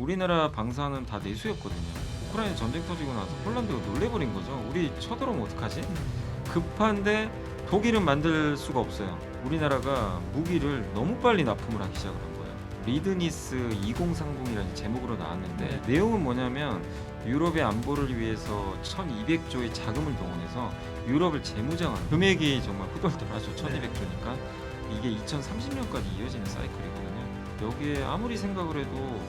우리나라 방사는 다 내수였거든요. 우크라이나 전쟁 터지고 나서 폴란드가 놀래버린 거죠. 우리 쳐들어오면 어떡하지? 급한데 독일은 만들 수가 없어요. 우리나라가 무기를 너무 빨리 납품을 하기 시작을 한 거예요. 리드니스 2030이라는 제목으로 나왔는데 내용은 뭐냐면 유럽의 안보를 위해서 1200조의 자금을 동원해서 유럽을 재무장하는 금액이 정말 후덜덜하죠. 1200조니까 이게 2030년까지 이어지는 사이클이거든요. 여기에 아무리 생각을 해도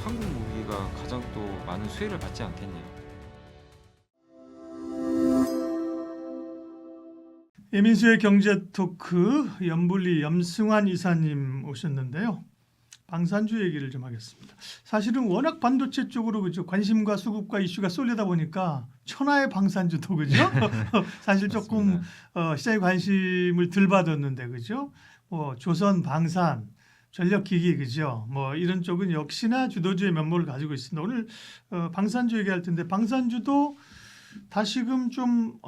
한국 무기가 가장 또 많은 수혜를 받지 않겠냐. 예민수의 경제 토크 염불리 염승환 이사님 오셨는데요. 방산주 얘기를 좀 하겠습니다. 사실은 워낙 반도체 쪽으로 그죠 관심과 수급과 이슈가 쏠리다 보니까 천하의 방산주도 그죠 사실 조금 시장의 관심을 덜 받았는데 그죠 조선 방산 전력기기 그죠 뭐 이런 쪽은 역시나 주도주의 면모를 가지고 있습니다. 오늘 방산주 얘기할 텐데 방산주도 다시금 좀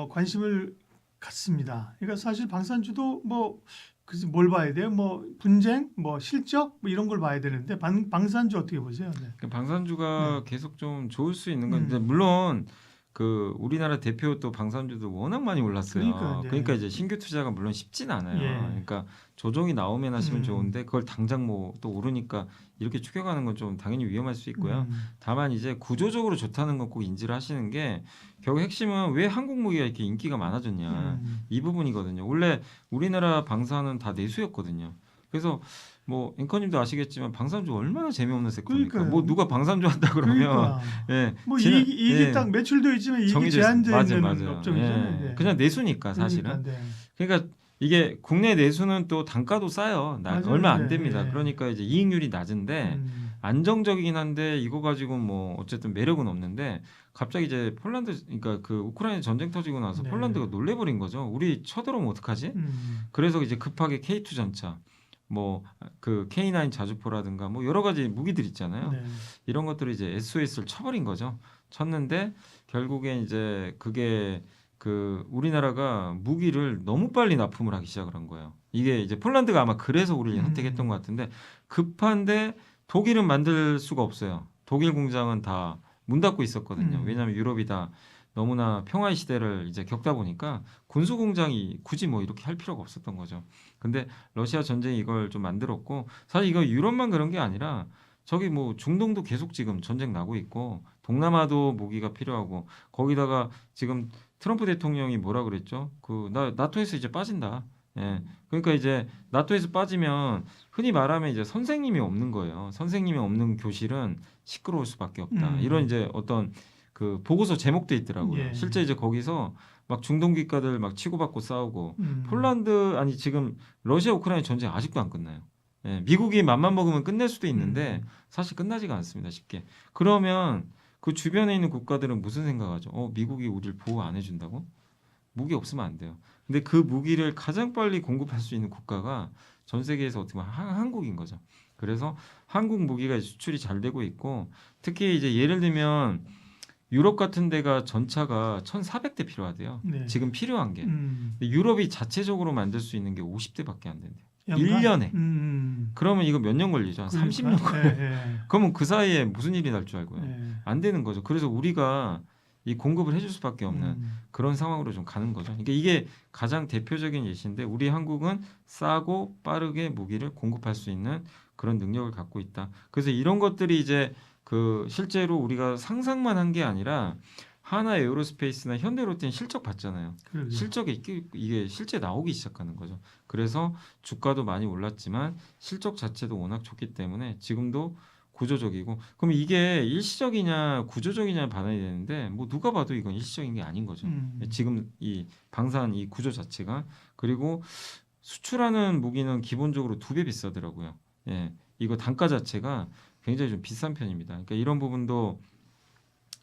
관심을 갖습니다. 그러니까 사실 방산주도 뭐 그래서 뭘 봐야 돼요? 뭐 분쟁, 뭐 실적, 뭐 이런 걸 봐야 되는데 방산주 어떻게 보세요? 네. 방산주가 계속 좀 좋을 수 있는 건데 물론 그 우리나라 대표 또 방산주도 워낙 많이 올랐어요. 그러니까 이제 신규 투자가 물론 쉽진 않아요. 그러니까 조정이 나오면 하시면 좋은데 그걸 당장 뭐 또 오르니까 이렇게 추격하는 건 좀 당연히 위험할 수 있고요. 다만 이제 구조적으로 좋다는 건 꼭 인지를 하시는 게 결국 핵심은 왜 한국 무기가 이렇게 인기가 많아졌냐 이 부분이거든요. 원래 우리나라 방산은 다 내수였거든요. 그래서 뭐 앵커님도 아시겠지만 방산주 얼마나 재미없는 섹터입니까? 뭐 누가 방산주 한다 그러면 예, 뭐 이익이 딱 매출도 있지만 이익이 제한되어 있는 업종이잖아요. 예, 그냥 내수니까 사실은. 그러니까 이게 국내 내수는 또 단가도 싸요. 얼마 안 됩니다. 그러니까 이제 이익률이 낮은데 안정적이긴 한데 이거 가지고 뭐 어쨌든 매력은 없는데 갑자기 이제 폴란드 그러니까 그 우크라이나 전쟁 터지고 나서 폴란드가 놀래버린 거죠. 우리 쳐들어오면 어떡하지? 그래서 이제 급하게 K2 전차 뭐 그 K9 자주포라든가 뭐 여러 가지 무기들 있잖아요. 이런 것들을 이제 SOS를 쳐버린 거죠. 쳤는데 결국에 이제 그게 그 우리나라가 무기를 너무 빨리 납품을 하기 시작을 한 거예요. 이게 이제 폴란드가 아마 그래서 우리를 선택했던 것 같은데 급한데 독일은 만들 수가 없어요. 독일 공장은 다 문 닫고 있었거든요. 왜냐하면 유럽이 다 너무나 평화의 시대를 이제 겪다 보니까 군수 공장이 굳이 뭐 이렇게 할 필요가 없었던 거죠. 근데 러시아 전쟁이 이걸 좀 만들었고 사실 이거 유럽만 그런 게 아니라 저기 뭐 중동도 계속 지금 전쟁 나고 있고 동남아도 무기가 필요하고 거기다가 지금 트럼프 대통령이 뭐라 그랬죠? 그 나토에서 이제 빠진다. 예. 그러니까 이제 나토에서 빠지면 흔히 말하면 이제 선생님이 없는 거예요. 선생님이 없는 교실은 시끄러울 수밖에 없다. 이런 이제 어떤 그 보고서 제목도 있더라고요. 실제 이제 거기서 막 중동 국가들 막 치고받고 싸우고 폴란드 아니 지금 러시아 우크라이나 전쟁 아직도 안 끝나요. 예. 미국이 맘만 먹으면 끝낼 수도 있는데 사실 끝나지가 않습니다. 쉽게. 그러면 그 주변에 있는 국가들은 무슨 생각하죠? 미국이 우리를 보호 안 해준다고? 무기 없으면 안 돼요. 근데 그 무기를 가장 빨리 공급할 수 있는 국가가 전 세계에서 어떻게 보면 한국인 거죠. 그래서 한국 무기가 수출이 잘 되고 있고 특히 이제 예를 들면 유럽 같은 데가 전차가 1,400대 필요하대요. 지금 필요한 게. 근데 유럽이 자체적으로 만들 수 있는 게 50대밖에 안 된대요. 1년에. 그러면 이거 몇 년 걸리죠? 한 30년 걸려요. 그러면 그 사이에 무슨 일이 날 줄 알고요? 안 되는 거죠. 그래서 우리가 이 공급을 해줄 수밖에 없는 그런 상황으로 좀 가는 거죠. 그러니까 이게 가장 대표적인 예시인데 우리 한국은 싸고 빠르게 무기를 공급할 수 있는 그런 능력을 갖고 있다. 그래서 이런 것들이 이제 그 실제로 우리가 상상만 한 게 아니라 하나 에어로스페이스나 현대로템 실적 봤잖아요. 실적이 이게 실제 나오기 시작하는 거죠. 그래서 주가도 많이 올랐지만 실적 자체도 워낙 좋기 때문에 지금도 구조적이고 그럼 이게 일시적이냐 구조적이냐 반환이 되는데 뭐 누가 봐도 이건 일시적인 게 아닌 거죠. 지금 이 방산 이 구조 자체가 그리고 수출하는 무기는 기본적으로 2배 비싸더라고요. 예, 이거 단가 자체가 굉장히 좀 비싼 편입니다. 그러니까 이런 부분도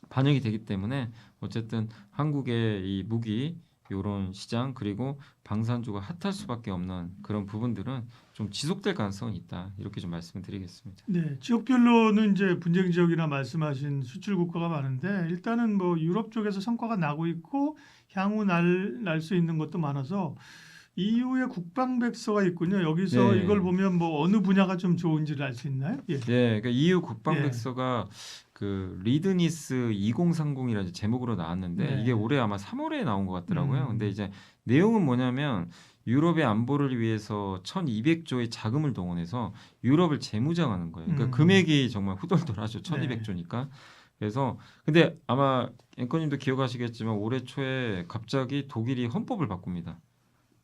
반영이 되기 때문에 어쨌든 한국의 이 무기 이런 시장 그리고 방산주가 핫할 수밖에 없는 그런 부분들은 좀 지속될 가능성은 있다 이렇게 좀 말씀을 드리겠습니다. 네, 지역별로는 이제 분쟁 지역이나 말씀하신 수출 국가가 많은데 일단은 뭐 유럽 쪽에서 성과가 나고 있고 향후 날 수 있는 것도 많아서 EU의 국방백서가 있군요. 여기서 네. 이걸 보면 뭐 어느 분야가 좀 좋은지를 알 수 있나요? 예. 네, 그러니까 EU 국방백서가 그 리드니스 2030이라는 제목으로 나왔는데 네. 이게 올해 아마 3월에 나온 것 같더라고요. 근데 음. 이제 내용은 뭐냐면 유럽의 안보를 위해서 1,200조의 자금을 동원해서 유럽을 재무장하는 거예요. 그러니까 금액이 정말 후덜덜하죠. 1,200조니까. 그래서 근데 아마 앵커님도 기억하시겠지만 올해 초에 갑자기 독일이 헌법을 바꿉니다.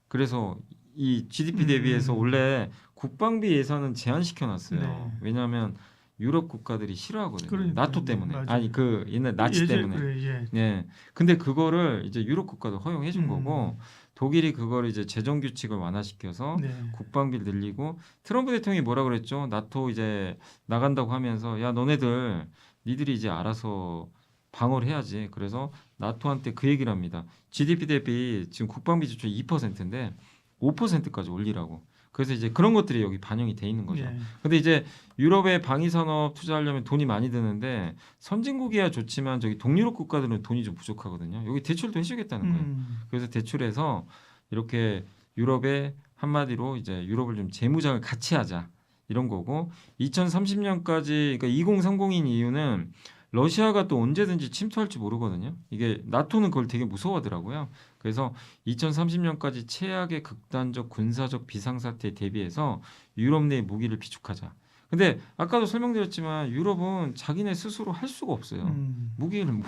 그래서 이 GDP 대비해서 원래 국방비 예산은 제한시켜 놨어요. 네. 왜냐하면 유럽 국가들이 싫어하거든요. 그러니까요. 나토 때문에. 맞아요. 아니 그 옛날 나치 예전- 때문에. 그래, 예. 네. 근데 그거를 이제 유럽 국가도 허용해 준 거고 독일이 그거를 이제 재정 규칙을 완화시켜서 네. 국방비를 늘리고 트럼프 대통령이 뭐라 그랬죠? 나토 이제 나간다고 하면서 야 너네들 니들이 이제 알아서 방어를 해야지. 그래서 나토한테 그 얘기를 합니다. GDP 대비 지금 국방비 지출 2%인데 5%까지 올리라고. 그래서 이제 그런 것들이 여기 반영이 돼 있는 거죠. 예. 근데 이제 유럽의 방위 산업 투자하려면 돈이 많이 드는데 선진국이야 좋지만 저기 동유럽 국가들은 돈이 좀 부족하거든요. 여기 대출도 해주겠다는 거예요. 그래서 대출해서 이렇게 유럽에 한마디로 이제 유럽을 좀 재무장을 같이 하자 이런 거고 2030년까지 그러니까 2030인 이유는 러시아가 또 언제든지 침투할지 모르거든요. 이게 나토는 그걸 되게 무서워하더라고요. 그래서 2030년까지 최악의 극단적 군사적 비상사태에 대비해서 유럽 내 무기를 비축하자. 근데 아까도 설명드렸지만 유럽은 자기네 스스로 할 수가 없어요. 무기를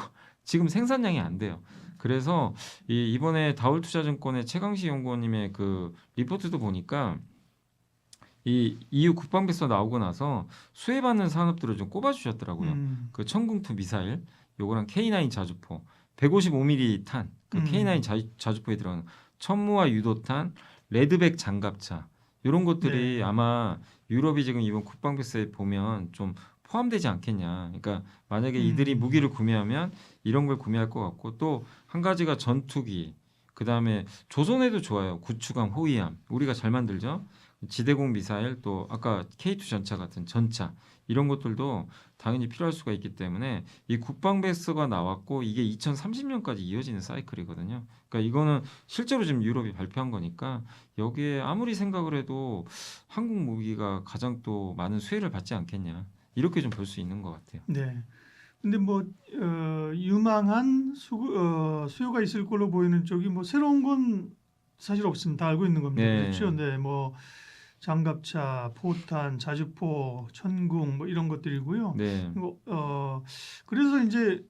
지금 생산량이 안 돼요. 그래서 이번에 다울투자증권의 최강시 연구원님의 그 리포트도 보니까 이 EU 국방백서 나오고 나서 수혜받는 산업들을 좀 꼽아주셨더라고요. 그 천궁투 미사일, 요거랑 K9 자주포, 155mm 탄, 그 K9 자주포에 들어가는 천무와 유도탄, 레드백 장갑차 이런 것들이 네. 아마 유럽이 지금 이번 국방백서에 보면 좀 포함되지 않겠냐. 그러니까 만약에 이들이 무기를 구매하면 이런 걸 구매할 것 같고 또 한 가지가 전투기, 그 다음에 조선에도 좋아요. 구축함, 호위함 우리가 잘 만들죠. 지대공 미사일 또 아까 K2 전차 같은 전차 이런 것들도 당연히 필요할 수가 있기 때문에 이 국방백서가 나왔고 이게 2030년까지 이어지는 사이클이거든요. 그러니까 이거는 실제로 지금 유럽이 발표한 거니까 여기에 아무리 생각을 해도 한국 무기가 가장 또 많은 수혜를 받지 않겠냐 이렇게 좀 볼 수 있는 것 같아요. 네. 근데 뭐 유망한 수요가 있을 걸로 보이는 쪽이 뭐 새로운 건 사실 없습니다. 다 알고 있는 겁니다. 네. 그렇죠. 네. 뭐 장갑차, 포탄, 자주포, 천궁 뭐 이런 것들이고요. 네. 그래서 이제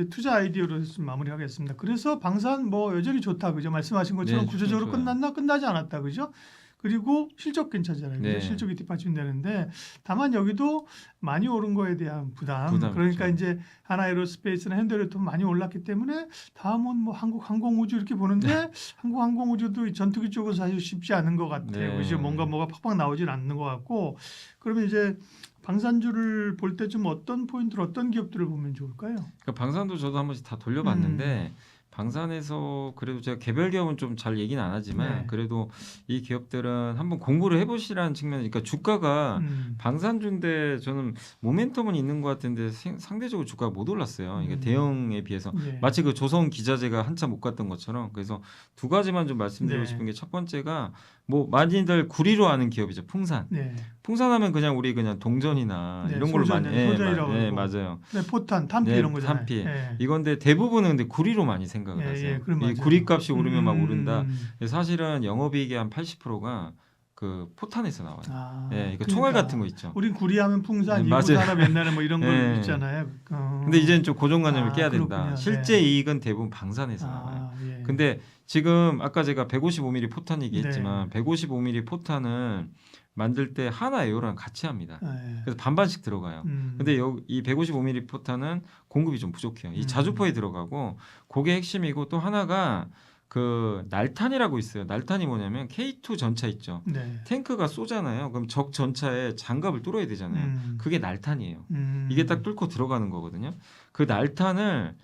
투자 아이디어로 좀 마무리하겠습니다. 그래서 방산 뭐 여전히 좋다, 그죠? 말씀하신 것처럼 네, 구조적으로 좋아요. 끝났나 끝나지 않았다, 그죠? 그리고 실적 괜찮잖아요. 네. 실적이 뒷받침되는데 다만 여기도 많이 오른 거에 대한 부담. 그러니까 있죠. 이제 하나에로스페이스나 현대로돈 많이 올랐기 때문에 다음은 뭐 한국 항공우주 이렇게 보는데 한국 항공우주도 전투기 쪽은 사실 쉽지 않은 것 같아요. 네. 이제 뭐가 팍팍 나오진 않는 것 같고 그러면 이제 방산주를 볼 때 좀 어떤 포인트를 어떤 기업들을 보면 좋을까요? 그러니까 방산도 저도 한 번씩 다 돌려봤는데 방산에서 그래도 제가 개별 기업은 좀 잘 얘기는 안 하지만 네. 그래도 이 기업들은 한번 공부를 해보시라는 측면. 그러니까 주가가 방산주인데 저는 모멘텀은 있는 것 같은데 상대적으로 주가가 못 올랐어요. 이게 대형에 비해서 네. 마치 그 조선 기자재가 한참 못 갔던 것처럼. 그래서 두 가지만 좀 말씀드리고 네. 싶은 게 첫 번째가 뭐 많이들 구리로 아는 기업이죠. 풍산. 네. 풍산하면 그냥 우리 그냥 동전이나 네, 이런 걸로 소전, 많이 소전이라고 네, 그러고. 맞아요. 네, 포탄, 탄피 네, 이런 거잖아요. 탄피. 네. 이건데 대부분은 근데 구리로 많이 생각을 예, 하세요. 예, 그럼 이 맞아요. 구리값이 오르면 막 오른다. 음. 사실은 영업이익의 한 80%가 그 포탄에서 나와요. 아, 예, 이거 그러니까. 총알 같은 거 있죠. 우린 구리하면 풍산, 네, 맞아요. 이구산업 옛날에 뭐 이런 거 네. 있잖아요. 근데 이제는 좀 고정관념을 깨야 된다. 그렇군요. 실제 네. 이익은 대부분 방산에서 나와요. 예. 근데 지금 아까 제가 155mm 포탄 얘기했지만 네. 155mm 포탄은 만들 때 하나 에어랑 같이 합니다. 예. 그래서 반반씩 들어가요. 근데 이 155mm 포탄은 공급이 좀 부족해요. 이 자주포에 들어가고 그게 핵심이고 또 하나가 그 날탄이라고 있어요. 날탄이 뭐냐면 K2 전차 있죠. 네. 탱크가 쏘잖아요. 그럼 적 전차에 장갑을 뚫어야 되잖아요. 그게 날탄이에요. 이게 딱 뚫고 들어가는 거거든요. 그 날탄을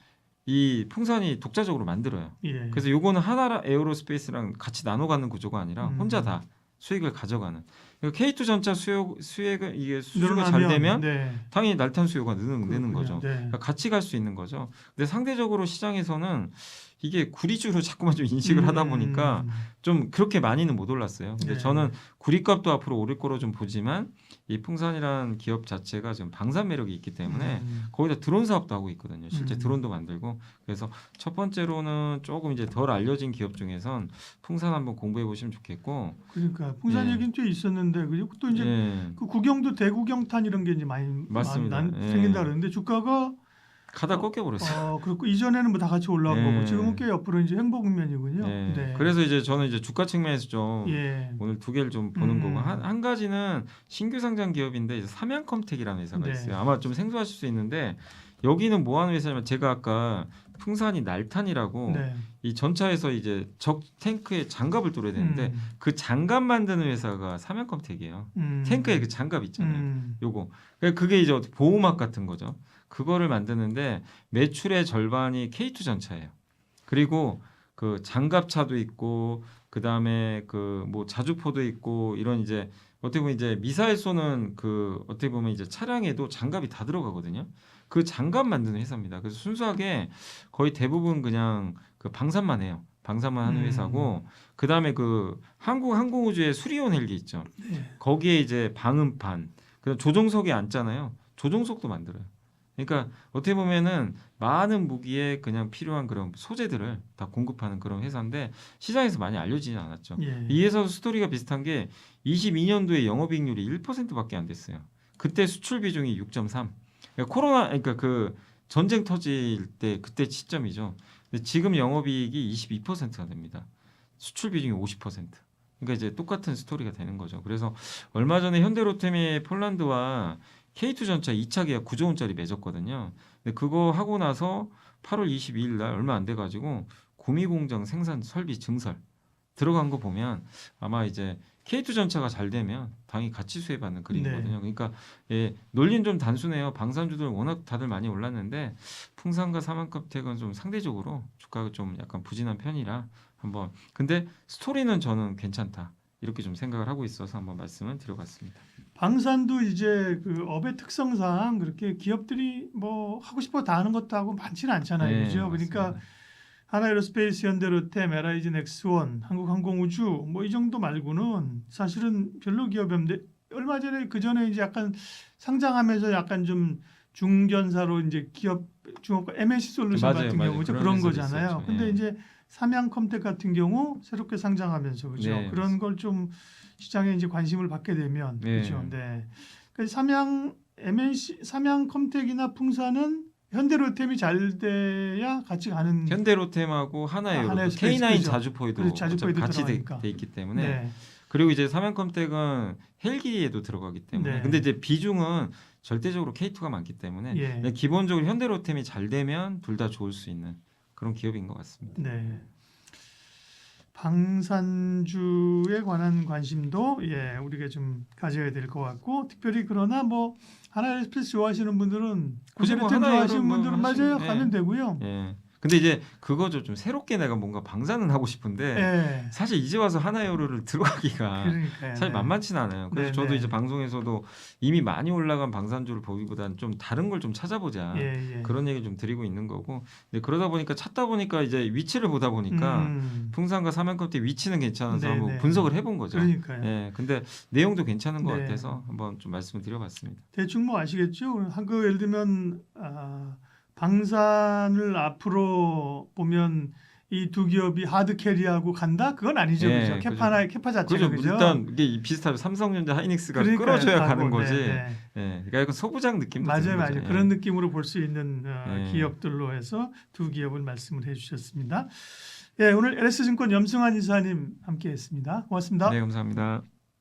이 풍산이 독자적으로 만들어요. 예. 그래서 요거는 하나 에어로스페이스랑 같이 나눠 갖는 구조가 아니라 혼자 다 수익을 가져가는. K2 전차 수익을 이게 수주가 잘 되면 네. 당연히 날탄 수요가 느는 그렇군요. 거죠. 네. 그러니까 같이 갈 수 있는 거죠. 근데 상대적으로 시장에서는 이게 구리주로 자꾸만 좀 인식을 하다 보니까 좀 그렇게 많이는 못 올랐어요. 근데 네. 저는 구리값도 앞으로 오를 거로 좀 보지만 이 풍산이라는 기업 자체가 지금 방산 매력이 있기 때문에 거기다 드론 사업도 하고 있거든요. 실제 드론도 만들고. 그래서 첫 번째로는 조금 이제 덜 알려진 기업 중에선 풍산 한번 공부해 보시면 좋겠고. 그러니까 풍산 예. 얘기는 꽤 있었는데 그리고 또 이제 예. 그 구경도 대구경탄 이런 게 이제 많이 맞습니다. 예. 생긴다 그러는데 주가가 가다 꺾여버렸어요. 그렇고 이전에는 뭐 다 같이 올라온 예. 거고 지금은 꽤 옆으로 이제 행보 국면이군요. 예. 네. 그래서 이제 저는 이제 주가 측면에서 좀 예. 오늘 두 개를 좀 보는 거고 한 가지는 신규 상장 기업인데 이제 삼양컴텍이라는 회사가 네. 있어요. 아마 좀 생소하실 수 있는데 여기는 뭐 하는 회사냐면 제가 아까 풍산이 날탄이라고 네. 이 전차에서 이제 적 탱크에 장갑을 뚫어야 되는데 그 장갑 만드는 회사가 삼양컴텍이에요. 탱크에 그 장갑 있잖아요. 요거 그게 이제 보호막 같은 거죠. 그거를 만드는데 매출의 절반이 K2 전차예요. 그리고 그 장갑차도 있고 그 다음에 그 뭐 자주포도 있고 이런 이제 어떻게 보면 이제 미사일 쏘는 그 어떻게 보면 이제 차량에도 장갑이 다 들어가거든요. 그 장갑 만드는 회사입니다. 그래서 순수하게 거의 대부분 그냥 그 방산만 해요. 방산만 하는 회사고 그 다음에 그 한국 항공우주의 수리온 헬기 있죠. 네. 거기에 이제 방음판, 그 조종석에 앉잖아요. 조종석도 만들어요. 그러니까 어떻게 보면은 많은 무기에 그냥 필요한 그런 소재들을 다 공급하는 그런 회사인데 시장에서 많이 알려지지 않았죠. 예. 이 회사도 스토리가 비슷한 게 22년도에 영업이익률이 1%밖에 안 됐어요. 그때 수출 비중이 6.3. 그러니까 그 전쟁 터질 때 그때 시점이죠. 근데 지금 영업이익이 22%가 됩니다. 수출 비중이 50%. 그러니까 이제 똑같은 스토리가 되는 거죠. 그래서 얼마 전에 현대로템이 폴란드와 K2 전차 2차 계약 9조 원짜리 맺었거든요. 근데 그거 하고 나서 8월 22일 날 얼마 안 돼 가지고 구미 공장 생산 설비 증설 들어간 거 보면 아마 이제 K2 전차가 잘 되면 당연히 같이 수혜받는 그림이거든요. 그러니까 예, 논리는 좀 단순해요. 방산주들 워낙 다들 많이 올랐는데 풍산과 삼양컴텍은 좀 상대적으로 주가가 좀 약간 부진한 편이라 한번 근데 스토리는 저는 괜찮다. 이렇게 좀 생각을 하고 있어서 한번 말씀을 드려봤습니다. 방산도 이제 그 업의 특성상 그렇게 기업들이 뭐 하고 싶어 다 하는 것도 하고 많지는 않잖아요. 네, 그죠? 맞습니다. 그러니까 하나에로스페이스, 현대로템, LIG 넥스원, 한국항공우주 뭐 이 정도 말고는 사실은 별로 기업이 없는데 얼마 전에 그 전에 이제 약간 상장하면서 약간 좀 중견사로 이제 기업 중업과 MNC 솔루션 같은 경우죠. 그런 거잖아요. 있었죠. 근데 예. 이제 삼양컴텍 같은 경우 새롭게 상장하면서 그죠? 네, 그런 걸 좀 시장에 이제 관심을 받게 되면 네. 그죠? 네. 그래서 삼양컴텍이나 풍산은 현대로템이 잘 돼야 같이 가는 현대로템하고 하나에로 하나에로스페이스, K9 그죠? 자주포에도 그렇죠. 자주포에도 같이 들어가니까. 돼 있기 때문에 네. 그리고 이제 삼양컴텍은 헬기에도 들어가기 때문에 네. 근데 이제 비중은 절대적으로 K2가 많기 때문에 예. 그냥 기본적으로 현대로템이 잘 되면 둘 다 좋을 수 있는 그런 기업인 것 같습니다. 네. 방산주에 관한 관심도 우리가 좀 가져야 될 것 같고 특별히 그러나 뭐 하나에로스페이스 좋아하시는 분들은 굳이 뭐 현대로템 하나에로 좋아하시는 뭐 분들은 하시면, 맞아요. 가면 되고요. 예. 근데 이제 그거죠. 좀 새롭게 내가 뭔가 방산은 하고 싶은데 예. 사실 이제 와서 하나에로를 들어가기가 그러니까요. 사실 네. 만만치는 않아요. 그래서 네, 저도 네. 이제 방송에서도 이미 많이 올라간 방산주를 보기보다는 좀 다른 걸 좀 찾아보자. 예. 그런 얘기 좀 드리고 있는 거고. 근데 그러다 보니까 찾다 보니까 이제 위치를 보다 보니까 풍산과 삼양컴텍 위치는 괜찮아서 네, 한번 네. 분석을 해본 거죠. 그러니까요. 예. 근데 내용도 괜찮은 것 네. 같아서 한번 좀 말씀을 드려봤습니다. 대충 뭐 아시겠죠? 그 예를 들면 방산을 앞으로 보면 이 두 기업이 하드 캐리하고 간다? 그건 아니죠, 예, 그죠? 캐파 자체가 그죠. 그죠? 일단 이게 비슷하죠. 삼성전자, 하이닉스가 그러니까요, 끌어줘야 가고, 가는 거지. 네. 예. 그러니까 약간 소부장 느낌도 드는 맞아요. 거죠. 그런 느낌으로 볼 수 있는 예. 기업들로 해서 두 기업을 말씀을 해주셨습니다. 예, 오늘 LS증권 염승환 이사님 함께했습니다. 고맙습니다. 네, 감사합니다.